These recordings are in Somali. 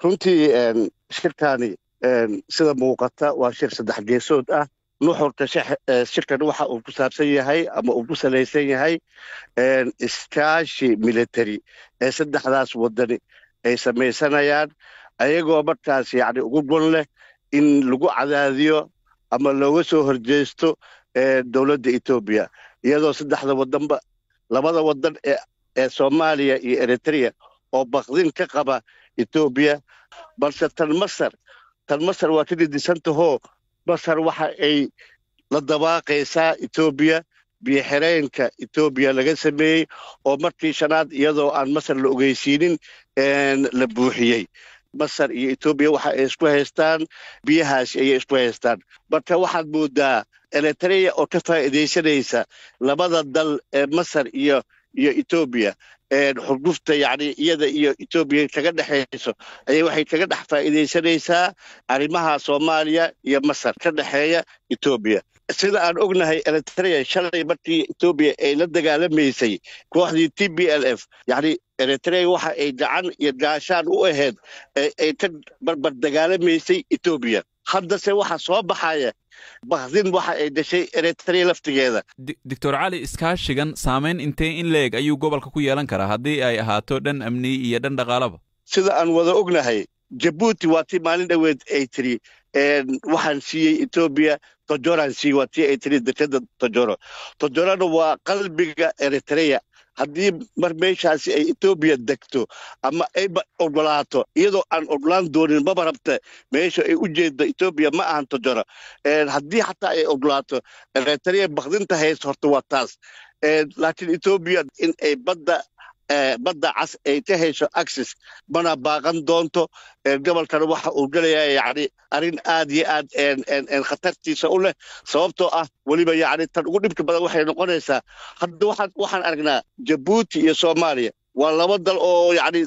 runtii shirkani sida muuqata waa shir saddex geesood ah. nuxurka shirkan waxa uu ku saabsan yahay ama uu ku salaysan yahay iskaashi military ee saddexdaas wadani ay samaysanayaan ayagoo markaas yacni ugu gon leh in lagu cadaadiyo ama looga soo horjeesto dowladda Ethiopia iyadoo saddexda wadanba labada wadan ee Soomaaliya iyo Eritrea oo baqdin ka qaba Ethiopia balse tan Masar waa tidii disantaho Masar waxa ay la dabaaqaysaa Ethiopia biyo-xireenka Ethiopia laga sameeyey oo markii shanaad iyadoo aan Masar la ogeysiinin la buuxiyey. Masar iyo Ethiopia waxa ay isku haystaan biyahaas ay isku haystaan. Marka waxaad moodaa Eritrea oo ka faa'iideysanaysa labada dal ee Masar iyo Ethiopia xudufta yacni iyada iyo Ethiopia kaga dhaxayso ayay waxay kaga dhex faa'iideysanaysaa arrimaha Soomaaliya iyo Masar ka dhaxeeya Ethiopia. sida aan ognahay Eritrea shalay markii Ethiopia ay la dagaalamaysay kooxdii TPLF yacni Eritrea waxa ay gacan iyo gaashaan u ahayd ay ka barbar dagaalamaysay Ethiopia. haddase waxa soo baxaya baqdin waxa ay dhashay Eritrea laftigeeda. Dr. Ali iskaashigan saameyn intee in leeg ayuu gobolka ku yeelan karaa haddii ay ahaato dhan amni iyo dhan dhaqaalaba? sida aan wada ognahay Djibouti waa tii maalin dhaweed ay tiri waxaan siiyey Ethiopia Tajoran sii waa tii ay tiri dekada Tajorana waa qalbiga Eritrea. haddii mar meeshaasi ay Ethiopia degto ama ay ogolaato iyadoo aan ogolaan doonin maba rabta meesha ay u jeedo Ethiopia ma ahan Tajora. haddii xataa ay ogolaato Eritrea baqdinta haysto horta waa taas. laakiin Ethiopia in ay badda cas ay ka hesho access mana baaqan doonto. gobolkan waxa uu galayaa yacni arrin aad iyo aad khatartiisa u leh sababtoo ah weliba yacni tan ugu dhibka badan waxay noqonaysaa hadda waxaan aragnaa Djibouti iyo Soomaaliya waa laba dal oo yacni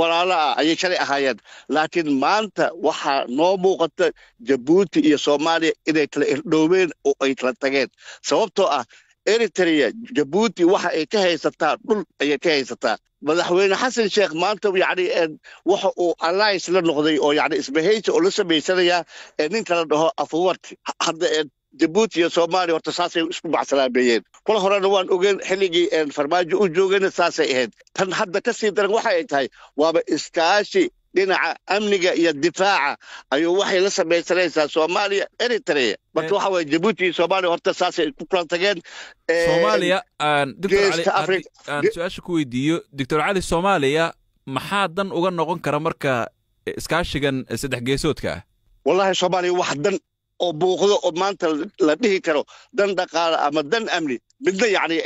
walaalo ah ayay shalay ahaayeen laakiin maanta waxaa noo muuqata Djibouti iyo Soomaaliya inay kala irdhoobeen oo ay kala tageen sababtoo ah Eritrea Djibouti waxa ay ka haysataa dhul ayay ka haysataa. madaxweyne xasan sheekh maanta yacni waxa uu alliance la noqday oo yacni isbahaysi oo la samaysanaya ninka la dhaho Afwerki. hadda Djibouti iyo Soomaaliya horta saasay isku baxsalaameeyeen. kula horena waan ogeen xilligii farmaajo u joogayna saasay ahayd. tan hadda ka sii daran waxa ay tahay waaba iskaashi dhinaca amniga iyo difaaca ayuu waxay la samaysanaysaa Soomaaliya Eritrea. marka waxa way Djibouti iyo Soomaaliya horta saasay ku kala tageen. Soomaaliya Dr. Ali aan su'aasha ku weydiiyo Dr. Ali Soomaaliya maxaa dan uga noqon kara marka iskaashigan saddex geesoodka ah? wallahi Soomaaliya wax dan oo buuqdo oo maanta la dhihi karo dan dhaqaale ama dan amni midna yacni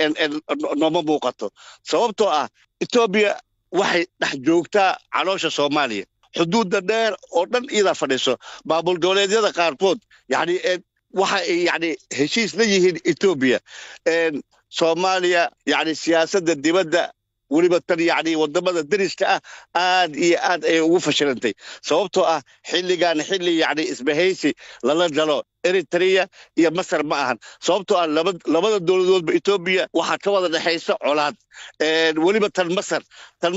nooma muuqato sababtoo ah Ethiopia waxay dhex joogtaa caloosha Soomaaliya xuduudda dheer oo dhan iyada fadhiso maamul goboleedyada qaarkood yacni waxa ay yacni heshiis la yihiin Ethiopia. Soomaaliya yacni siyaasadda dibadda weliba tan yacni wadamada dariska ah aad iyo aad ay ugu fashilantay sababtoo ah xilligan xilli yacni isbahaysi lala galo Eritrea iyo Masar ma ahan sababtoo ah labada dowladoodba Ethiopia waxa ka wada dhaxaysa colaad. weliba tan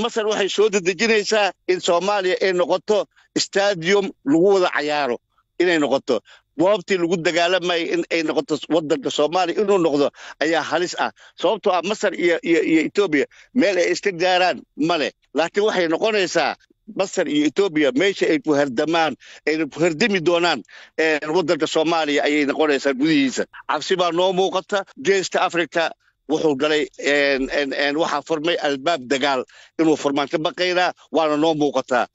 Masar waxay soo dedejinaysaa in Soomaaliya ay noqoto stadium lagu wada cayaaro inay noqoto goobtii lagu dagaalamay in ay noqoto wadanka Soomaaliya inuu noqdo ayaa halis ah sababtoo ah Masar iyo Ethiopia meel ay iska gaaraan male laakiin waxay noqonaysaa Masar iyo Ethiopia meesha ay ku hardamaan ay ku hardami doonaan wadanka Soomaaliya ayay noqonaysaa gudihiisa. cabsi baa noo muuqata geeska Afrika wuxuu galay waxa furmay albaab dagaal inuu furmaan ka baqaynaa waana noo muuqataa